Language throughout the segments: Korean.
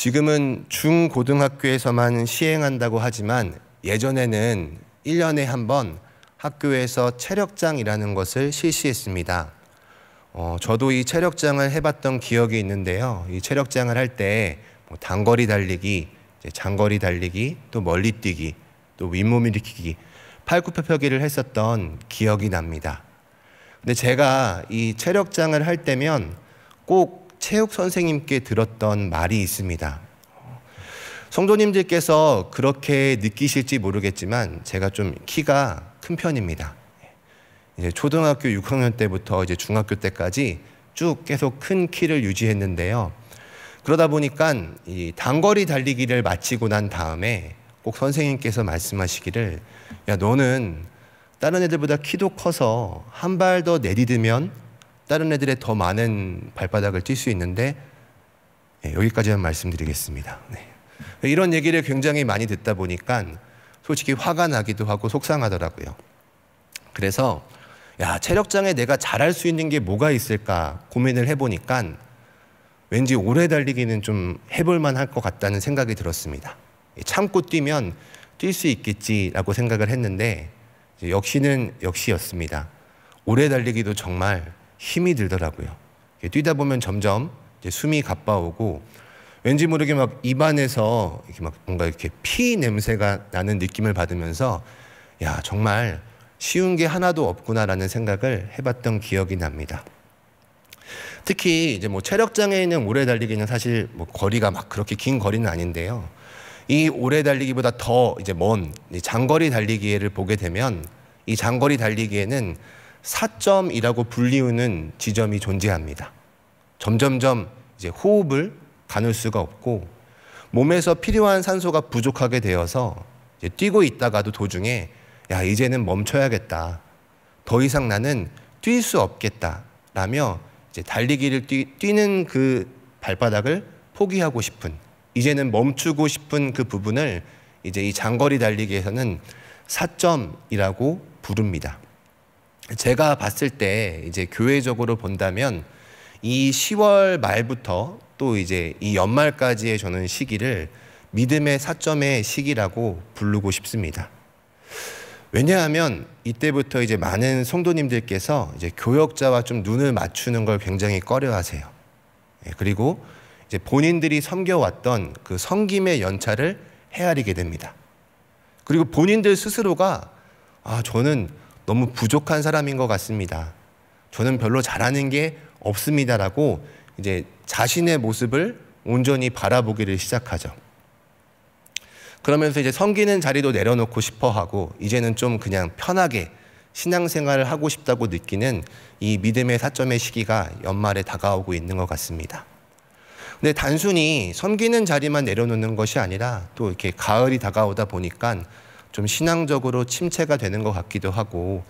지금은 중고등학교에서만 시행한다고 하지만 예전에는 1년에 한 번 학교에서 체력장이라는 것을 실시했습니다. 저도 이 체력장을 해봤던 기억이 있는데요. 이 체력장을 할 때 단거리 달리기, 장거리 달리기, 또 멀리뛰기, 또 윗몸 일으키기, 팔굽혀펴기를 했었던 기억이 납니다. 근데 제가 이 체력장을 할 때면 꼭 체육 선생님께 들었던 말이 있습니다. 성도님들께서 그렇게 느끼실지 모르겠지만 제가 좀 키가 큰 편입니다. 이제 초등학교 6학년 때부터 이제 중학교 때까지 쭉 계속 큰 키를 유지했는데요. 그러다 보니까 이 단거리 달리기를 마치고 난 다음에 꼭 선생님께서 말씀하시기를, 야, 너는 다른 애들보다 키도 커서 한 발 더 내디디면 다른 애들의 더 많은 발바닥을 뛸 수 있는데, 여기까지만 말씀드리겠습니다. 이런 얘기를 굉장히 많이 듣다 보니까 솔직히 화가 나기도 하고 속상하더라고요. 그래서 야, 체력장에 내가 잘할 수 있는 게 뭐가 있을까 고민을 해보니까 왠지 오래 달리기는 좀 해볼만 할 것 같다는 생각이 들었습니다. 참고 뛰면 뛸 수 있겠지라고 생각을 했는데 역시는 역시였습니다. 오래 달리기도 정말 힘이 들더라고요. 뛰다 보면 점점 이제 숨이 가빠오고 왠지 모르게 막 입안에서 이렇게 막 뭔가 이렇게 피 냄새가 나는 느낌을 받으면서 야, 정말 쉬운 게 하나도 없구나라는 생각을 해봤던 기억이 납니다. 특히 이제 체력장에 있는 오래 달리기는 사실 거리가 막 그렇게 긴 거리는 아닌데요. 이 오래 달리기보다 더 이제 먼 장거리 달리기를 보게 되면 이 장거리 달리기에는 사점이라고 불리우는 지점이 존재합니다. 점점점 이제 호흡을 가눌 수가 없고 몸에서 필요한 산소가 부족하게 되어서 이제 뛰고 있다가도 도중에 야, 이제는 멈춰야겠다. 더 이상 나는 뛸 수 없겠다. 라며 이제 달리기를 뛰는 그 발바닥을 포기하고 싶은, 이제는 멈추고 싶은 그 부분을 이제 이 장거리 달리기에서는 사점이라고 부릅니다. 제가 봤을 때 이제 교회적으로 본다면 이 10월 말부터 또 이제 이 연말까지의 저는 시기를 믿음의 사점의 시기라고 부르고 싶습니다. 왜냐하면 이때부터 이제 많은 성도님들께서 이제 교역자와 좀 눈을 맞추는 걸 굉장히 꺼려하세요. 그리고 이제 본인들이 섬겨왔던 그 섬김의 연차를 헤아리게 됩니다. 그리고 본인들 스스로가 저는 너무 부족한 사람인 것 같습니다. 저는 별로 잘하는 게 없습니다라고 이제 자신의 모습을 온전히 바라보기를 시작하죠. 그러면서 이제 섬기는 자리도 내려놓고 싶어 하고 이제는 좀 그냥 편하게 신앙생활을 하고 싶다고 느끼는 이 믿음의 사점의 시기가 연말에 다가오고 있는 것 같습니다. 근데 단순히 섬기는 자리만 내려놓는 것이 아니라 또 이렇게 가을이 다가오다 보니까 좀 신앙적으로 침체가 되는 것 같기도 하고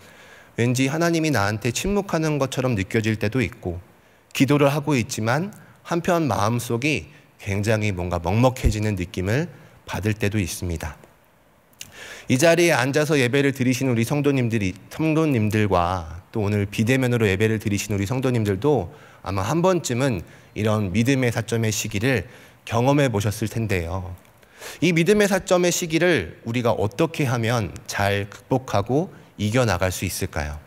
왠지 하나님이 나한테 침묵하는 것처럼 느껴질 때도 있고 기도를 하고 있지만 한편 마음속이 굉장히 뭔가 먹먹해지는 느낌을 받을 때도 있습니다. 이 자리에 앉아서 예배를 드리신 우리 성도님들과 또 오늘 비대면으로 예배를 드리신 우리 성도님들도 아마 한 번쯤은 이런 믿음의 사점의 시기를 경험해 보셨을 텐데요. 이 믿음의 사점의 시기를 우리가 어떻게 하면 잘 극복하고 이겨나갈 수 있을까요?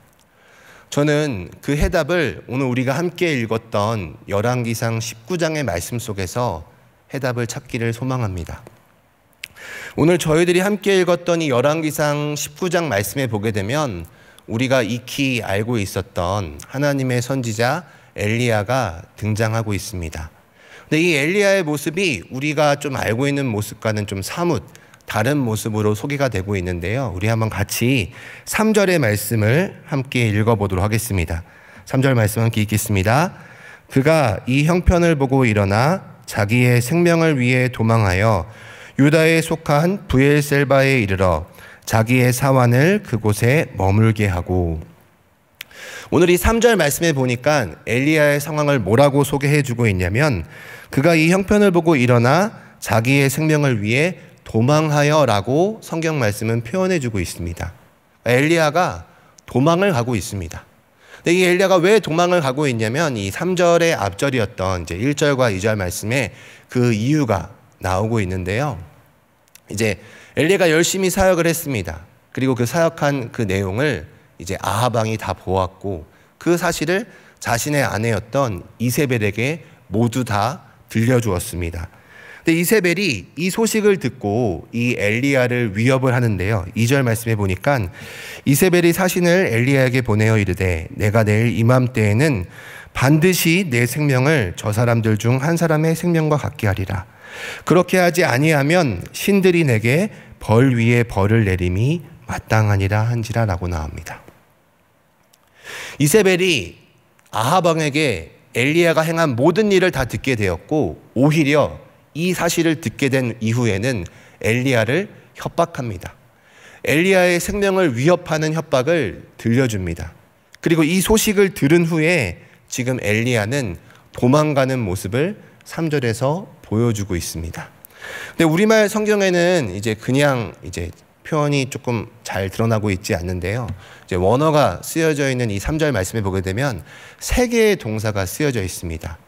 저는 그 해답을 오늘 우리가 함께 읽었던 열왕기상 19장의 말씀 속에서 해답을 찾기를 소망합니다. 오늘 저희들이 함께 읽었던 이 열왕기상 19장 말씀에 보게 되면 우리가 익히 알고 있었던 하나님의 선지자 엘리야가 등장하고 있습니다. 근데 이 엘리야의 모습이 우리가 좀 알고 있는 모습과는 좀 사뭇 다른 모습으로 소개가 되고 있는데요. 우리 한번 같이 3절의 말씀을 함께 읽어보도록 하겠습니다. 3절 말씀 함께 읽겠습니다. 그가 이 형편을 보고 일어나 자기의 생명을 위해 도망하여 유다에 속한 브엘셀바에 이르러 자기의 사환을 그곳에 머물게 하고. 오늘 이 3절 말씀에 보니까 엘리야의 상황을 뭐라고 소개해주고 있냐면 그가 이 형편을 보고 일어나 자기의 생명을 위해 도망하여 라고 성경 말씀은 표현해주고 있습니다. 엘리야가 도망을 가고 있습니다. 근데 이 엘리야가 왜 도망을 가고 있냐면 이 3절의 앞절이었던 이제 1절과 2절 말씀에 그 이유가 나오고 있는데요. 이제 엘리야가 열심히 사역을 했습니다. 그리고 그 사역한 그 내용을 이제 아합 왕이 다 보았고 그 사실을 자신의 아내였던 이세벨에게 모두 다 들려주었습니다. 근데 이세벨이 이 소식을 듣고 이 엘리야를 위협을 하는데요. 2절 말씀해 보니까 이세벨이 사신을 엘리야에게 보내어 이르되 내가 내일 이맘때에는 반드시 내 생명을 저 사람들 중 한 사람의 생명과 같게 하리라. 그렇게 하지 아니하면 신들이 내게 벌 위에 벌을 내림이 마땅하니라 한지라 라고 나옵니다. 이세벨이 아합 왕에게 엘리야가 행한 모든 일을 다 듣게 되었고 오히려 이 사실을 듣게 된 이후에는 엘리야를 협박합니다. 엘리야의 생명을 위협하는 협박을 들려줍니다. 그리고 이 소식을 들은 후에 지금 엘리야는 도망가는 모습을 3절에서 보여주고 있습니다. 근데 우리말 성경에는 이제 그냥 이제 표현이 조금 잘 드러나고 있지 않는데요. 이제 원어가 쓰여져 있는 이 3절 말씀에 보게 되면 세 개의 동사가 쓰여져 있습니다.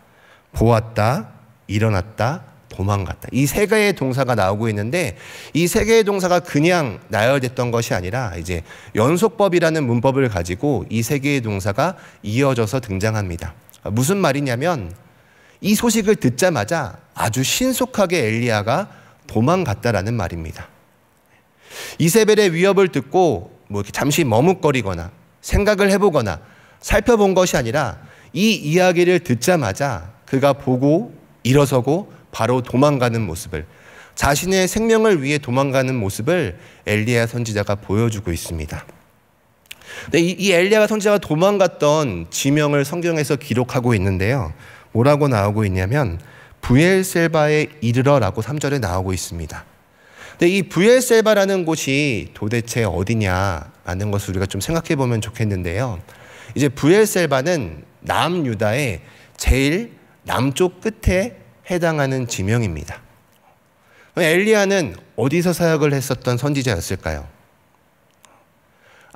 보았다, 일어났다, 도망갔다. 이 세 개의 동사가 나오고 있는데 이 세 개의 동사가 그냥 나열됐던 것이 아니라 이제 연속법이라는 문법을 가지고 이 세 개의 동사가 이어져서 등장합니다. 무슨 말이냐면 이 소식을 듣자마자 아주 신속하게 엘리야가 도망갔다라는 말입니다. 이세벨의 위협을 듣고 뭐 이렇게 잠시 머뭇거리거나 생각을 해보거나 살펴본 것이 아니라 이 이야기를 듣자마자 그가 보고 일어서고 바로 도망가는 모습을, 자신의 생명을 위해 도망가는 모습을 엘리야 선지자가 보여주고 있습니다. 근데 이 엘리야가 선지자가 도망갔던 지명을 성경에서 기록하고 있는데요. 뭐라고 나오고 있냐면 브엘셀바에 이르러라고 3절에 나오고 있습니다. 근데 이 브엘셀바라는 곳이 도대체 어디냐라는 것을 우리가 좀 생각해 보면 좋겠는데요. 이제 브엘셀바는 남유다의 제일 남쪽 끝에 해당하는 지명입니다. 엘리야는 어디서 사역을 했었던 선지자였을까요?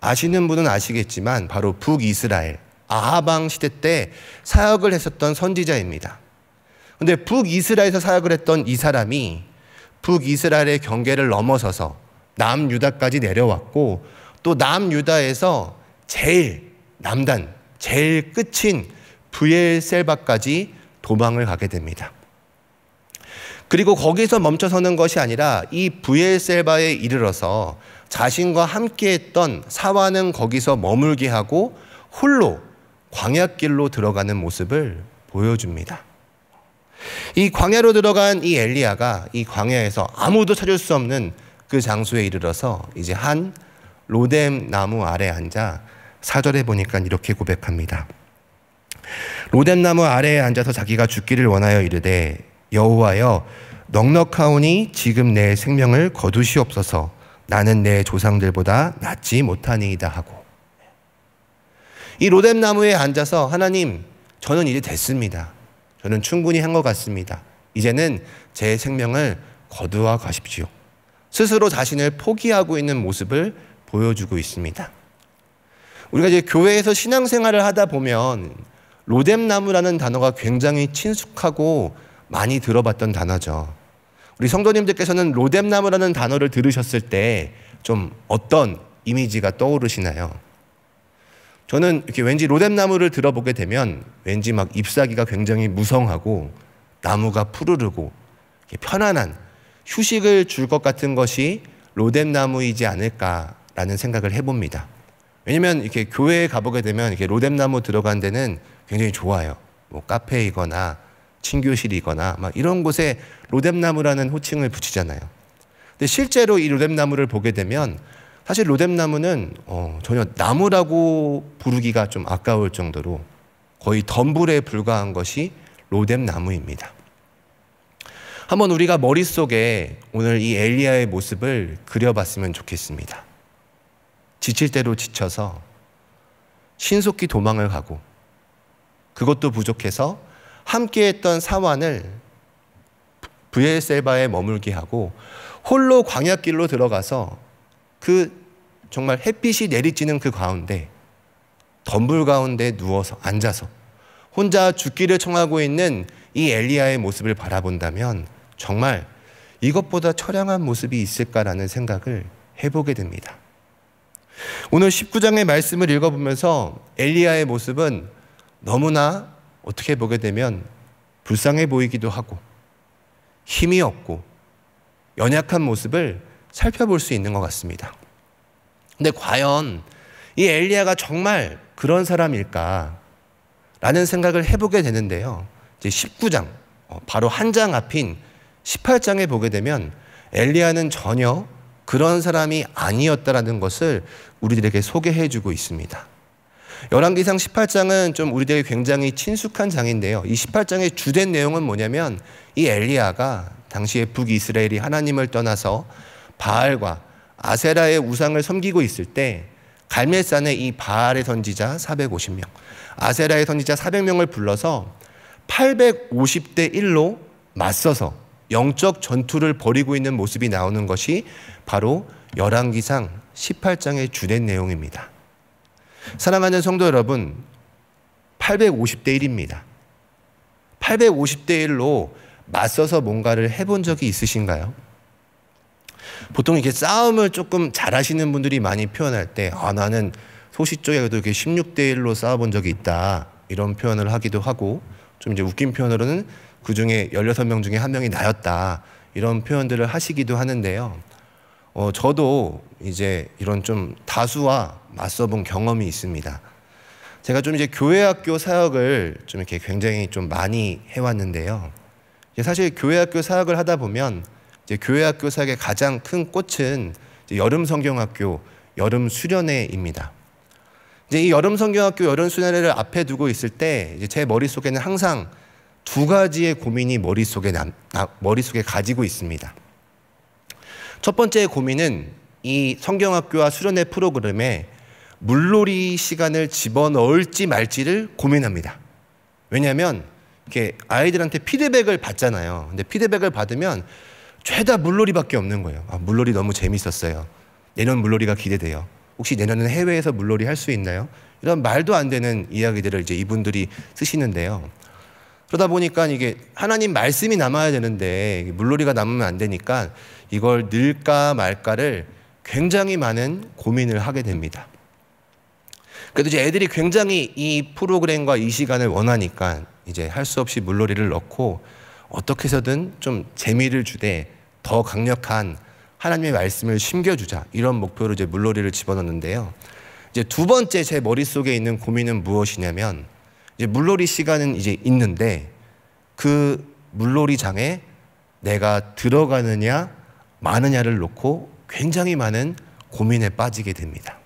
아시는 분은 아시겠지만 바로 북이스라엘 아합 왕 시대 때 사역을 했었던 선지자입니다. 그런데 북이스라엘에서 사역을 했던 이 사람이 북이스라엘의 경계를 넘어서서 남유다까지 내려왔고 또 남유다에서 제일 남단, 제일 끝인 브엘셀바까지 도망을 가게 됩니다. 그리고 거기서 멈춰서는 것이 아니라 이 브엘셀바에 이르러서 자신과 함께했던 사환은 거기서 머물게 하고 홀로 광야길로 들어가는 모습을 보여줍니다. 이 광야로 들어간 이 엘리야가 이 광야에서 아무도 찾을 수 없는 그 장소에 이르러서 이제 한 로뎀 나무 아래 앉아 4절에 보니까 이렇게 고백합니다. 로뎀 나무 아래에 앉아서 자기가 죽기를 원하여 이르되 여호와여 넉넉하오니 지금 내 생명을 거두시옵소서. 나는 내 조상들보다 낫지 못하니이다 하고, 이 로뎀 나무에 앉아서 하나님, 저는 이제 됐습니다. 저는 충분히 한 것 같습니다. 이제는 제 생명을 거두어 가십시오. 스스로 자신을 포기하고 있는 모습을 보여주고 있습니다. 우리가 이제 교회에서 신앙생활을 하다 보면 로뎀 나무라는 단어가 굉장히 친숙하고 많이 들어봤던 단어죠. 우리 성도님들께서는 로뎀 나무라는 단어를 들으셨을 때 좀 어떤 이미지가 떠오르시나요? 저는 이렇게 왠지 로뎀 나무를 들어보게 되면 왠지 막 잎사귀가 굉장히 무성하고 나무가 푸르르고 편안한 휴식을 줄 것 같은 것이 로뎀 나무이지 않을까라는 생각을 해봅니다. 왜냐면 이렇게 교회에 가보게 되면 이렇게 로뎀 나무 들어간 데는 굉장히 좋아요. 뭐 카페이거나 친교실이거나 막 이런 곳에 로뎀 나무라는 호칭을 붙이잖아요. 근데 실제로 이 로뎀 나무를 보게 되면 사실 로뎀 나무는 전혀 나무라고 부르기가 좀 아까울 정도로 거의 덤불에 불과한 것이 로뎀 나무입니다. 한번 우리가 머릿속에 오늘 이 엘리야의 모습을 그려봤으면 좋겠습니다. 지칠 대로 지쳐서 신속히 도망을 가고, 그것도 부족해서 함께했던 사환을 브엘셀바에 머물게 하고 홀로 광야길로 들어가서 그 정말 햇빛이 내리쬐는 그 가운데 덤불 가운데 누워서 앉아서 혼자 죽기를 청하고 있는 이 엘리야의 모습을 바라본다면 정말 이것보다 처량한 모습이 있을까라는 생각을 해보게 됩니다. 오늘 19장의 말씀을 읽어보면서 엘리야의 모습은 너무나 어떻게 보게 되면 불쌍해 보이기도 하고 힘이 없고 연약한 모습을 살펴볼 수 있는 것 같습니다. 근데 과연 이 엘리야가 정말 그런 사람일까? 라는 생각을 해보게 되는데요. 이제 19장, 바로 한 장 앞인 18장에 보게 되면 엘리야는 전혀 그런 사람이 아니었다라는 것을 우리들에게 소개해주고 있습니다. 열왕기상 18장은 좀 우리들에게 굉장히 친숙한 장인데요. 이 18장의 주된 내용은 뭐냐면 이 엘리야가 당시에 북이스라엘이 하나님을 떠나서 바알과 아세라의 우상을 섬기고 있을 때 갈멜산에 이 바알의 선지자 450명, 아세라의 선지자 400명을 불러서 850대 1로 맞서서 영적 전투를 벌이고 있는 모습이 나오는 것이 바로 열왕기상 18장의 주된 내용입니다. 사랑하는 성도 여러분, 850대 1입니다. 850대 1로 맞서서 뭔가를 해본 적이 있으신가요? 보통 이렇게 싸움을 조금 잘하시는 분들이 많이 표현할 때 나는 소시적에도 이렇게 16대 1로 싸워본 적이 있다 이런 표현을 하기도 하고, 좀 이제 웃긴 표현으로는 그 중에 16명 중에 한 명이 나였다 이런 표현들을 하시기도 하는데요. 저도 이제 이런 좀 다수와 맞서본 경험이 있습니다. 제가 좀 이제 교회학교 사역을 좀 이렇게 굉장히 좀 많이 해왔는데요. 사실 교회학교 사역을 하다 보면 이제 교회학교 사역의 가장 큰 꽃은 이제 여름 성경학교 여름 수련회입니다. 이제 이 여름 성경학교 여름 수련회를 앞에 두고 있을 때 이제 제 머릿속에는 항상 두 가지의 고민이 머릿속에 가지고 있습니다. 첫 번째 고민은 이 성경학교와 수련회 프로그램에 물놀이 시간을 집어넣을지 말지를 고민합니다. 왜냐하면 이렇게 아이들한테 피드백을 받잖아요. 근데 피드백을 받으면 죄다 물놀이밖에 없는 거예요. 물놀이 너무 재밌었어요. 내년 물놀이가 기대돼요. 혹시 내년은 해외에서 물놀이 할 수 있나요? 이런 말도 안 되는 이야기들을 이제 이분들이 쓰시는데요. 그러다 보니까 이게 하나님 말씀이 남아야 되는데 물놀이가 남으면 안 되니까 이걸 넣을까 말까를 굉장히 많은 고민을 하게 됩니다. 그래도 이제 애들이 굉장히 이 프로그램과 이 시간을 원하니까 이제 할 수 없이 물놀이를 넣고 어떻게 해서든 좀 재미를 주되 더 강력한 하나님의 말씀을 심겨주자 이런 목표로 이제 물놀이를 집어넣는데요. 이제 두 번째 제 머릿속에 있는 고민은 무엇이냐면 이제 물놀이 시간은 이제 있는데 그 물놀이장에 내가 들어가느냐 마느냐를 놓고 굉장히 많은 고민에 빠지게 됩니다.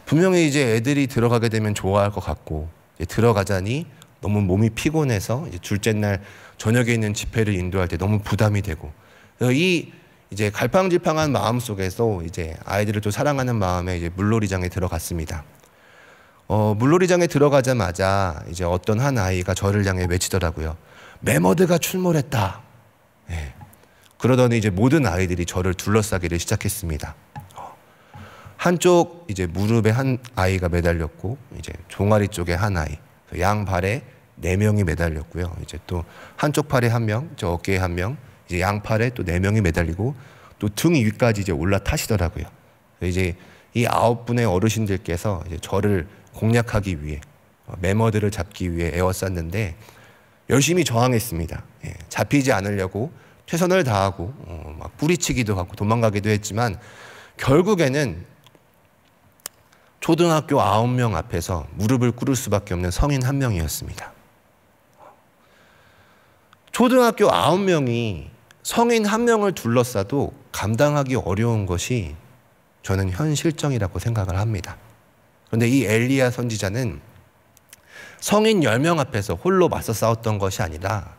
분명히 이제 애들이 들어가게 되면 좋아할 것 같고 이제 들어가자니 너무 몸이 피곤해서 이제 둘째 날 저녁에 있는 집회를 인도할 때 너무 부담이 되고, 이 이제 갈팡질팡한 마음 속에서 이제 아이들을 또 사랑하는 마음에 이제 물놀이장에 들어갔습니다. 물놀이장에 들어가자마자 이제 어떤 한 아이가 저를 향해 외치더라고요. 매머드가 출몰했다. 네. 그러더니 이제 모든 아이들이 저를 둘러싸기를 시작했습니다. 한쪽 이제 무릎에 한 아이가 매달렸고, 이제 종아리 쪽에 한 아이, 양발에 4명이 매달렸고요. 이제 또 한쪽 팔에 1명, 저 어깨에 1명, 이제 양팔에 또 4명이 매달리고 또 등 위까지 이제 올라타시더라고요. 이제 이 9분의 어르신들께서 이제 저를 공략하기 위해 매머드를 잡기 위해 에워쌌는데 열심히 저항했습니다. 잡히지 않으려고 최선을 다하고 막 뿌리치기도 하고 도망가기도 했지만 결국에는 초등학교 9명 앞에서 무릎을 꿇을 수밖에 없는 성인 1명이었습니다. 초등학교 9명이 성인 1명을 둘러싸도 감당하기 어려운 것이 저는 현 실정이라고 생각을 합니다. 그런데 이 엘리야 선지자는 성인 10명 앞에서 홀로 맞서 싸웠던 것이 아니라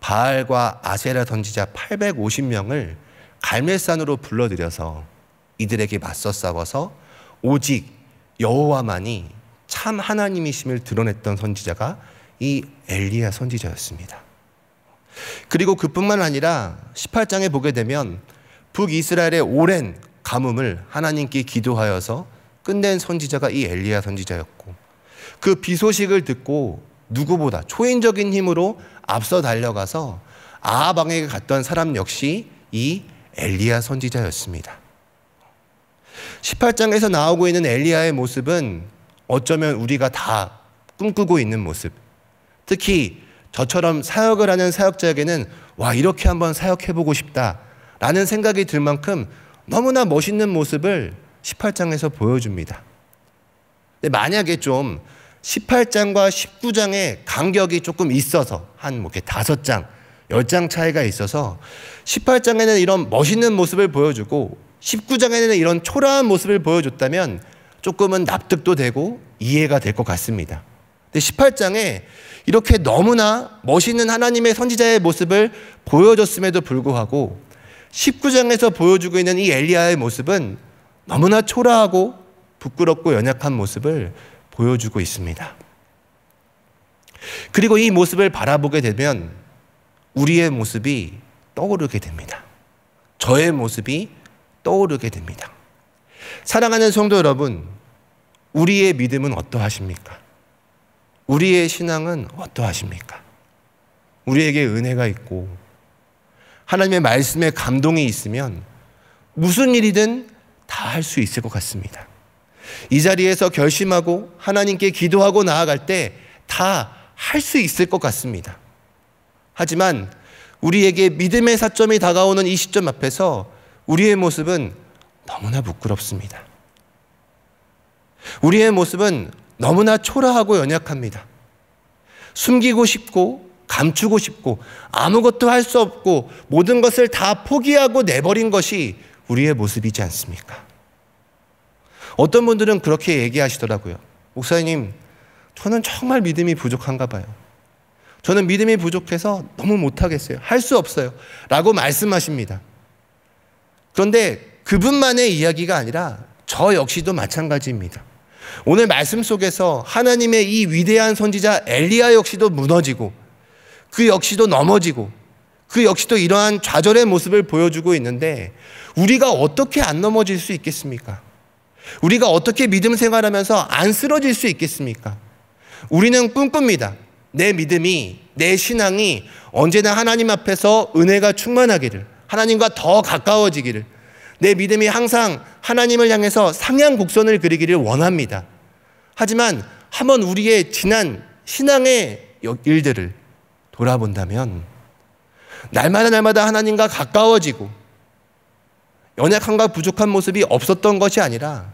바알과 아세라 선지자 850명을 갈멜산으로 불러들여서 이들에게 맞서 싸워서 오직 여호와만이 참 하나님이심을 드러냈던 선지자가 이 엘리야 선지자였습니다. 그리고 그뿐만 아니라 18장에 보게 되면 북이스라엘의 오랜 가뭄을 하나님께 기도하여서 끝낸 선지자가 이 엘리야 선지자였고, 그 비소식을 듣고 누구보다 초인적인 힘으로 앞서 달려가서 아합 왕에게 갔던 사람 역시 이 엘리야 선지자였습니다. 18장에서 나오고 있는 엘리야의 모습은 어쩌면 우리가 다 꿈꾸고 있는 모습, 특히 저처럼 사역을 하는 사역자에게는 와, 이렇게 한번 사역해보고 싶다라는 생각이 들 만큼 너무나 멋있는 모습을 18장에서 보여줍니다. 근데 만약에 좀 18장과 19장의 간격이 조금 있어서 한 뭐 이렇게 5장, 10장 차이가 있어서 18장에는 이런 멋있는 모습을 보여주고 19장에는 이런 초라한 모습을 보여줬다면 조금은 납득도 되고 이해가 될 것 같습니다. 근데 18장에 이렇게 너무나 멋있는 하나님의 선지자의 모습을 보여줬음에도 불구하고 19장에서 보여주고 있는 이 엘리야의 모습은 너무나 초라하고 부끄럽고 연약한 모습을 보여주고 있습니다. 그리고 이 모습을 바라보게 되면 우리의 모습이 떠오르게 됩니다. 저의 모습이 떠오르게 됩니다. 사랑하는 성도 여러분, 우리의 믿음은 어떠하십니까? 우리의 신앙은 어떠하십니까? 우리에게 은혜가 있고 하나님의 말씀에 감동이 있으면 무슨 일이든 다 할 수 있을 것 같습니다. 이 자리에서 결심하고 하나님께 기도하고 나아갈 때 다 할 수 있을 것 같습니다. 하지만 우리에게 믿음의 사점이 다가오는 이 시점 앞에서 우리의 모습은 너무나 부끄럽습니다. 우리의 모습은 너무나 초라하고 연약합니다. 숨기고 싶고 감추고 싶고 아무것도 할 수 없고 모든 것을 다 포기하고 내버린 것이 우리의 모습이지 않습니까? 어떤 분들은 그렇게 얘기하시더라고요. 목사님, 저는 정말 믿음이 부족한가 봐요. 저는 믿음이 부족해서 너무 못하겠어요. 할 수 없어요. 라고 말씀하십니다. 그런데 그분만의 이야기가 아니라 저 역시도 마찬가지입니다. 오늘 말씀 속에서 하나님의 이 위대한 선지자 엘리야 역시도 무너지고 그 역시도 넘어지고 그 역시도 이러한 좌절의 모습을 보여주고 있는데 우리가 어떻게 안 넘어질 수 있겠습니까? 우리가 어떻게 믿음 생활하면서 안 쓰러질 수 있겠습니까? 우리는 꿈꿉니다. 내 믿음이, 내 신앙이 언제나 하나님 앞에서 은혜가 충만하기를, 하나님과 더 가까워지기를, 내 믿음이 항상 하나님을 향해서 상향 곡선을 그리기를 원합니다. 하지만 한번 우리의 지난 신앙의 일들을 돌아본다면 날마다 하나님과 가까워지고 연약함과 부족한 모습이 없었던 것이 아니라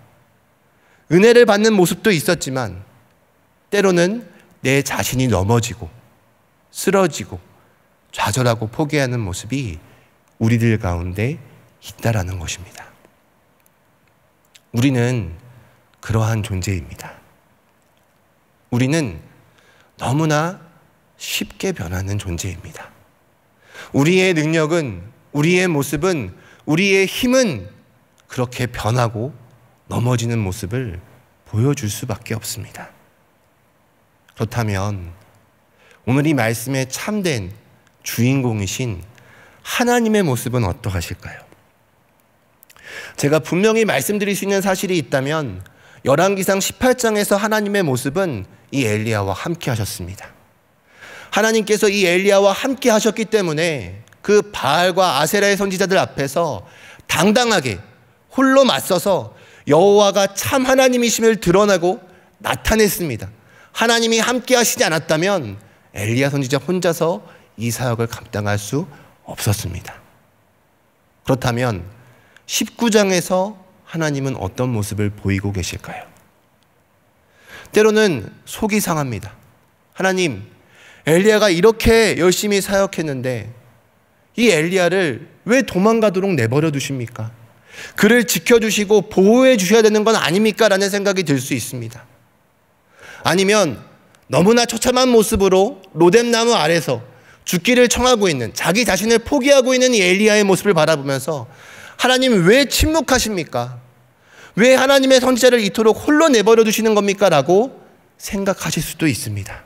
은혜를 받는 모습도 있었지만 때로는 내 자신이 넘어지고 쓰러지고 좌절하고 포기하는 모습이 우리들 가운데 있다라는 것입니다. 우리는 그러한 존재입니다. 우리는 너무나 쉽게 변하는 존재입니다. 우리의 능력은, 우리의 모습은, 우리의 힘은 그렇게 변하고 넘어지는 모습을 보여줄 수밖에 없습니다. 그렇다면 오늘 이 말씀의 참된 주인공이신 하나님의 모습은 어떠하실까요? 제가 분명히 말씀드릴 수 있는 사실이 있다면 열왕기상 18장에서 하나님의 모습은 이 엘리야와 함께 하셨습니다. 하나님께서 이 엘리야와 함께 하셨기 때문에 그 바알과 아세라의 선지자들 앞에서 당당하게 홀로 맞서서 여호와가 참 하나님이심을 드러나고 나타냈습니다. 하나님이 함께 하시지 않았다면 엘리야 선지자 혼자서 이 사역을 감당할 수 없었습니다. 그렇다면 19장에서 하나님은 어떤 모습을 보이고 계실까요? 때로는 속이 상합니다. 하나님, 엘리야가 이렇게 열심히 사역했는데 이 엘리야를 왜 도망가도록 내버려 두십니까? 그를 지켜주시고 보호해 주셔야 되는 건 아닙니까? 라는 생각이 들 수 있습니다. 아니면 너무나 처참한 모습으로 로뎀나무 아래서 죽기를 청하고 있는, 자기 자신을 포기하고 있는 이 엘리야의 모습을 바라보면서 하나님 왜 침묵하십니까? 왜 하나님의 선지자를 이토록 홀로 내버려 두시는 겁니까? 라고 생각하실 수도 있습니다.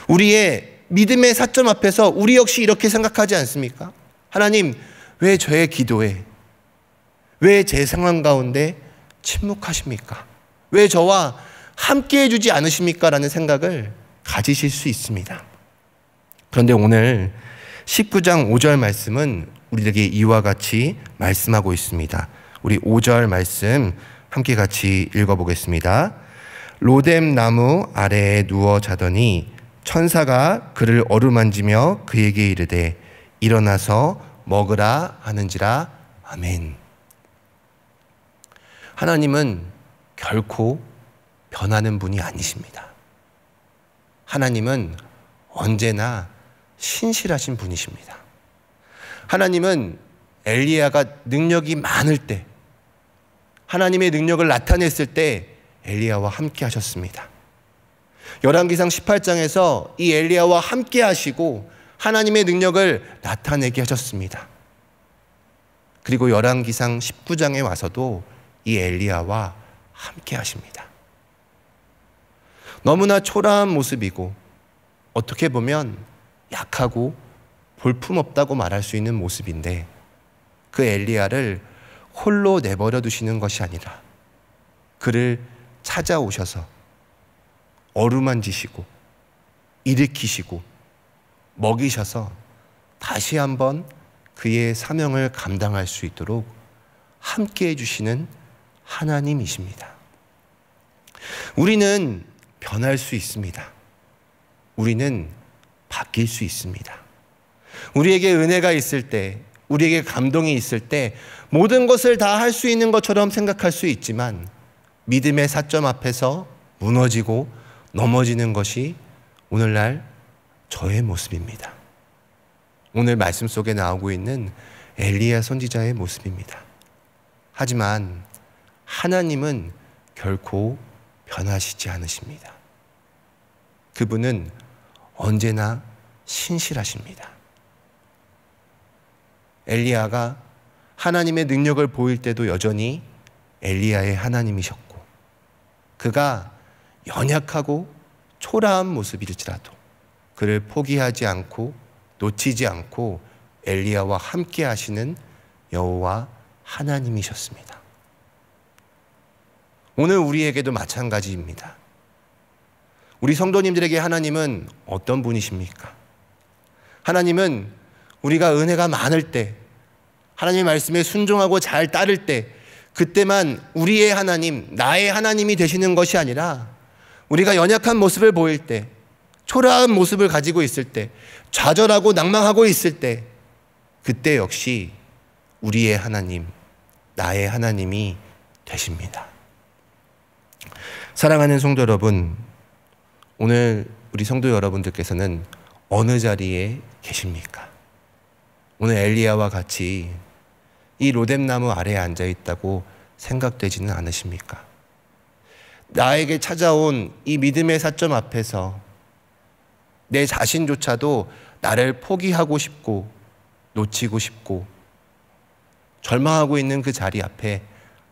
우리의 믿음의 사점 앞에서 우리 역시 이렇게 생각하지 않습니까? 하나님, 왜 저의 기도에, 왜 제 상황 가운데 침묵하십니까? 왜 저와 함께 해주지 않으십니까? 라는 생각을 가지실 수 있습니다. 그런데 오늘 19장 5절 말씀은 우리에게 이와 같이 말씀하고 있습니다. 우리 5절 말씀 함께 같이 읽어보겠습니다. 로뎀 나무 아래에 누워 자더니 천사가 그를 어루만지며 그에게 이르되 일어나서 먹으라 하는지라. 아멘. 하나님은 결코 변하는 분이 아니십니다. 하나님은 언제나 신실하신 분이십니다. 하나님은 엘리야가 능력이 많을 때, 하나님의 능력을 나타냈을 때 엘리야와 함께 하셨습니다. 열왕기상 18장에서 이 엘리야와 함께 하시고 하나님의 능력을 나타내게 하셨습니다. 그리고 열왕기상 19장에 와서도 이 엘리야와 함께 하십니다. 너무나 초라한 모습이고 어떻게 보면 약하고 볼품없다고 말할 수 있는 모습인데 그 엘리야를 홀로 내버려 두시는 것이 아니라 그를 찾아오셔서 어루만지시고 일으키시고 먹이셔서 다시 한번 그의 사명을 감당할 수 있도록 함께 해주시는 하나님이십니다. 우리는 변할 수 있습니다. 우리는 바뀔 수 있습니다. 우리에게 은혜가 있을 때, 우리에게 감동이 있을 때 모든 것을 다 할 수 있는 것처럼 생각할 수 있지만 믿음의 사점 앞에서 무너지고 넘어지는 것이 오늘날 저의 모습입니다. 오늘 말씀 속에 나오고 있는 엘리야 선지자의 모습입니다. 하지만 하나님은 결코 변하시지 않으십니다. 그분은 언제나 신실하십니다. 엘리야가 하나님의 능력을 보일 때도 여전히 엘리야의 하나님이셨고 그가 연약하고 초라한 모습일지라도 그를 포기하지 않고 놓치지 않고 엘리야와 함께 하시는 여호와 하나님이셨습니다. 오늘 우리에게도 마찬가지입니다. 우리 성도님들에게 하나님은 어떤 분이십니까? 하나님은 우리가 은혜가 많을 때, 하나님의 말씀에 순종하고 잘 따를 때 그때만 우리의 하나님, 나의 하나님이 되시는 것이 아니라 우리가 연약한 모습을 보일 때, 초라한 모습을 가지고 있을 때, 좌절하고 낭망하고 있을 때 그때 역시 우리의 하나님, 나의 하나님이 되십니다. 사랑하는 성도 여러분, 오늘 우리 성도 여러분들께서는 어느 자리에 계십니까? 오늘 엘리야와 같이 이 로뎀 나무 아래에 앉아 있다고 생각되지는 않으십니까? 나에게 찾아온 이 믿음의 사점 앞에서 내 자신조차도 나를 포기하고 싶고 놓치고 싶고 절망하고 있는 그 자리 앞에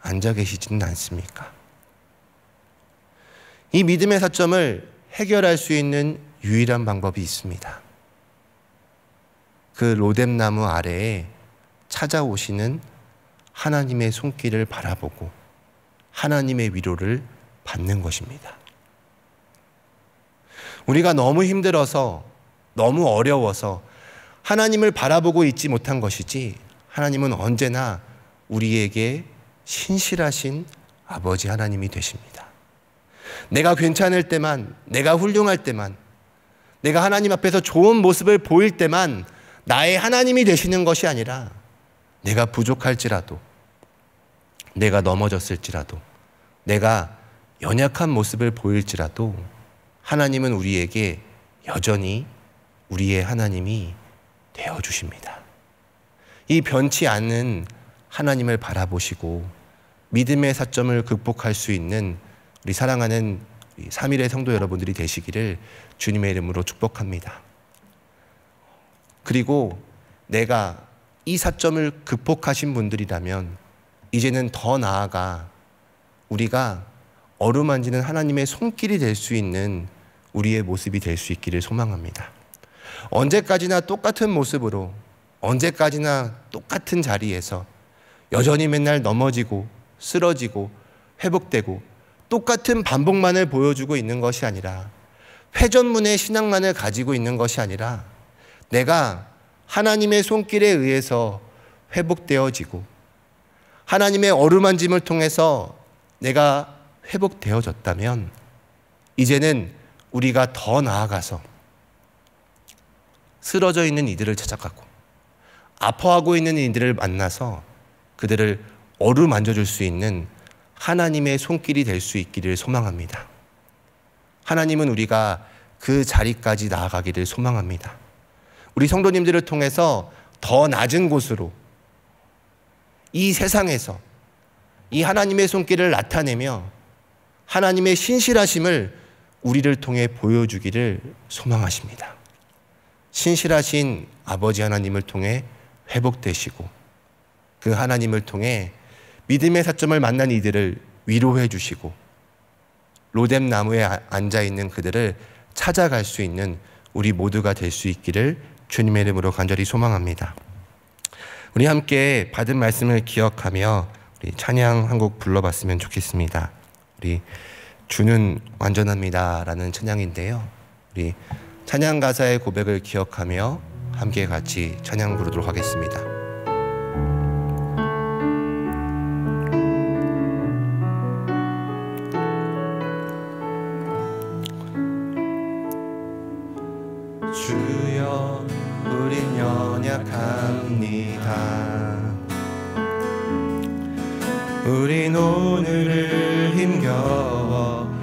앉아 계시지는 않습니까? 이 믿음의 사점을 해결할 수 있는 유일한 방법이 있습니다. 그 로뎀 나무 아래에 찾아오시는 하나님의 손길을 바라보고 하나님의 위로를 받는 것입니다. 우리가 너무 힘들어서, 너무 어려워서 하나님을 바라보고 있지 못한 것이지 하나님은 언제나 우리에게 신실하신 아버지 하나님이 되십니다. 내가 괜찮을 때만, 내가 훌륭할 때만, 내가 하나님 앞에서 좋은 모습을 보일 때만 나의 하나님이 되시는 것이 아니라 내가 부족할지라도, 내가 넘어졌을지라도, 내가 연약한 모습을 보일지라도 하나님은 우리에게 여전히 우리의 하나님이 되어주십니다. 이 변치 않는 하나님을 바라보시고 믿음의 사점을 극복할 수 있는 우리 사랑하는 3일의 성도 여러분들이 되시기를 주님의 이름으로 축복합니다. 그리고 내가 이 사점을 극복하신 분들이라면 이제는 더 나아가 우리가 어루만지는 하나님의 손길이 될 수 있는 우리의 모습이 될 수 있기를 소망합니다. 언제까지나 똑같은 모습으로, 언제까지나 똑같은 자리에서 여전히 맨날 넘어지고 쓰러지고 회복되고 똑같은 반복만을 보여주고 있는 것이 아니라 회전문의 신앙만을 가지고 있는 것이 아니라 내가 하나님의 손길에 의해서 회복되어지고 하나님의 어루만짐을 통해서 내가 회복되어졌다면 이제는 우리가 더 나아가서 쓰러져 있는 이들을 찾아가고 아파하고 있는 이들을 만나서 그들을 어루만져줄 수 있는 하나님의 손길이 될 수 있기를 소망합니다. 하나님은 우리가 그 자리까지 나아가기를 소망합니다. 우리 성도님들을 통해서 더 낮은 곳으로 이 세상에서 이 하나님의 손길을 나타내며 하나님의 신실하심을 우리를 통해 보여주기를 소망하십니다. 신실하신 아버지 하나님을 통해 회복되시고 그 하나님을 통해 믿음의 사점을 만난 이들을 위로해 주시고 로뎀 나무에 앉아있는 그들을 찾아갈 수 있는 우리 모두가 될 수 있기를 주님의 이름으로 간절히 소망합니다. 우리 함께 받은 말씀을 기억하며 우리 찬양 한 곡 불러봤으면 좋겠습니다. 우리 주는 완전합니다 라는 찬양인데요, 우리 찬양 가사의 고백을 기억하며 함께 같이 찬양 부르도록 하겠습니다. 주여 우린 연약합니다. 우린 오늘을 힘겨워합니다.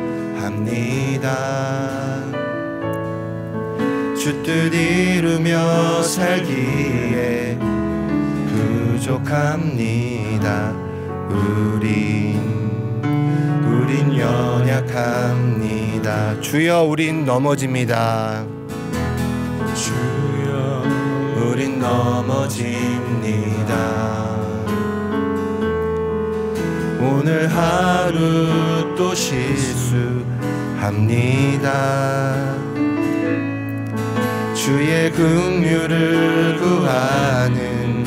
주 뜻 이루며 살기에 부족합니다. 우린 연약합니다. 주여 우린 넘어집니다. 주여 우린 넘어집니다. 오늘 하루 또 실수합니다. 주의 긍휼을 구하는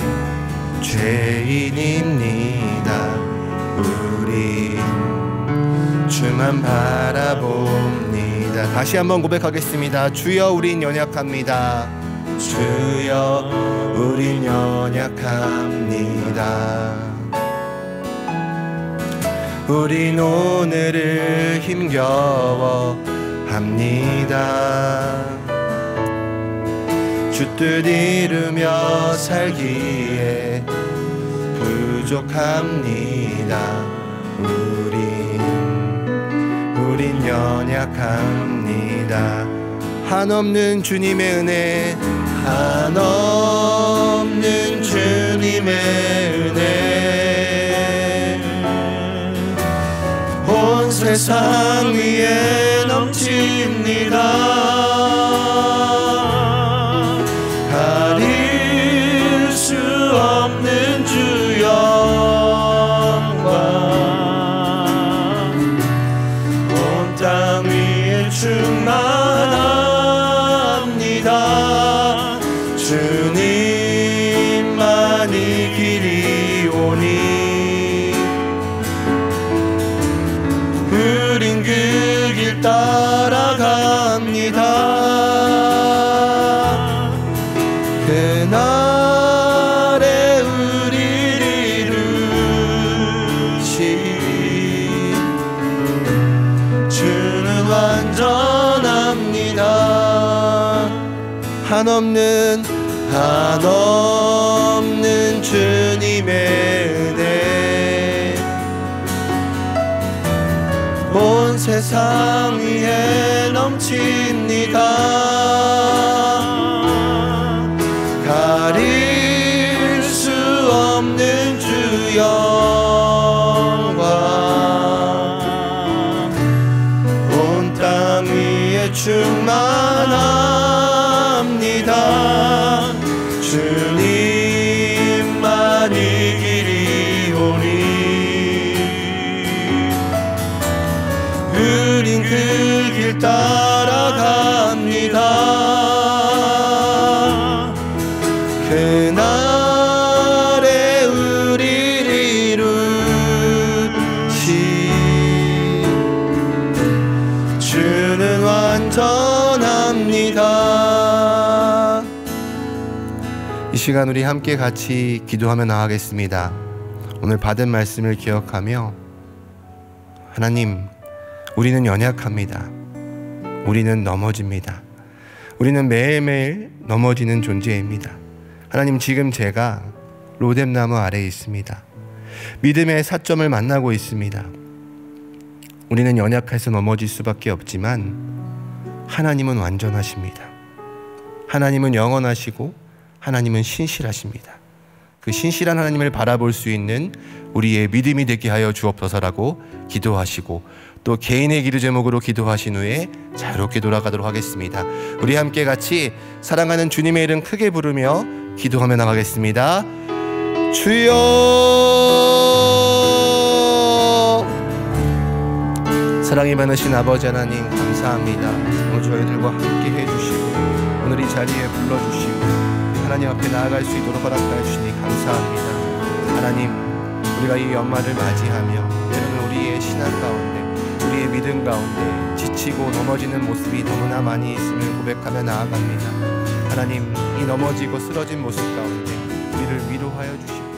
죄인입니다. 우린 주만 바라봅니다. 다시 한번 고백하겠습니다. 주여 우린 연약합니다. 주여 우린 연약합니다. 우린 오늘을 힘겨워합니다. 주 뜻 이루며 살기에 부족합니다. 우린 연약합니다. 한없는 주님의 은혜, 한없는 주님의 은혜, 온 세상 위에 넘칩니다. 가릴 수 없는 주 영광, 온 땅 위에 충만합니다. 주님만이 길이 오니 우린 그 길 따라갑니다. 그날에 우리를 이루시리. 주는 완전합니다. 한없는 주님의 은혜, 온 세상 위에 넘칩니다. 가릴 수 없는 주 영광, 온 땅 위에 충만합니다. 주님만이 길이 오니 우린 그 길 따라갑니다. 그날에 우리를 이루시. 주는 완전합니다. 시간 우리 함께 같이 기도하며 나아가겠습니다. 오늘 받은 말씀을 기억하며 하나님, 우리는 연약합니다. 우리는 넘어집니다. 우리는 매일매일 넘어지는 존재입니다. 하나님, 지금 제가 로뎀나무 아래에 있습니다. 믿음의 사점을 만나고 있습니다. 우리는 연약해서 넘어질 수밖에 없지만 하나님은 완전하십니다. 하나님은 영원하시고 하나님은 신실하십니다. 그 신실한 하나님을 바라볼 수 있는 우리의 믿음이 되게 하여 주옵소서라고 기도하시고 또 개인의 기도 제목으로 기도하신 후에 자유롭게 돌아가도록 하겠습니다. 우리 함께 같이 사랑하는 주님의 이름 크게 부르며 기도하며 나가겠습니다. 주여, 사랑이 많으신 아버지 하나님, 감사합니다. 오늘 저희들과 함께 해주시고 오늘 이 자리에 불러주시고 하나님 앞에 나아갈 수 있도록 허락하여 주시니 감사합니다. 하나님, 우리가 이 연말을 맞이하며 여러분, 우리의 신앙 가운데, 우리의 믿음 가운데 지치고 넘어지는 모습이 너무나 많이 있음을 고백하며 나아갑니다. 하나님, 이 넘어지고 쓰러진 모습 가운데 우리를 위로하여 주시고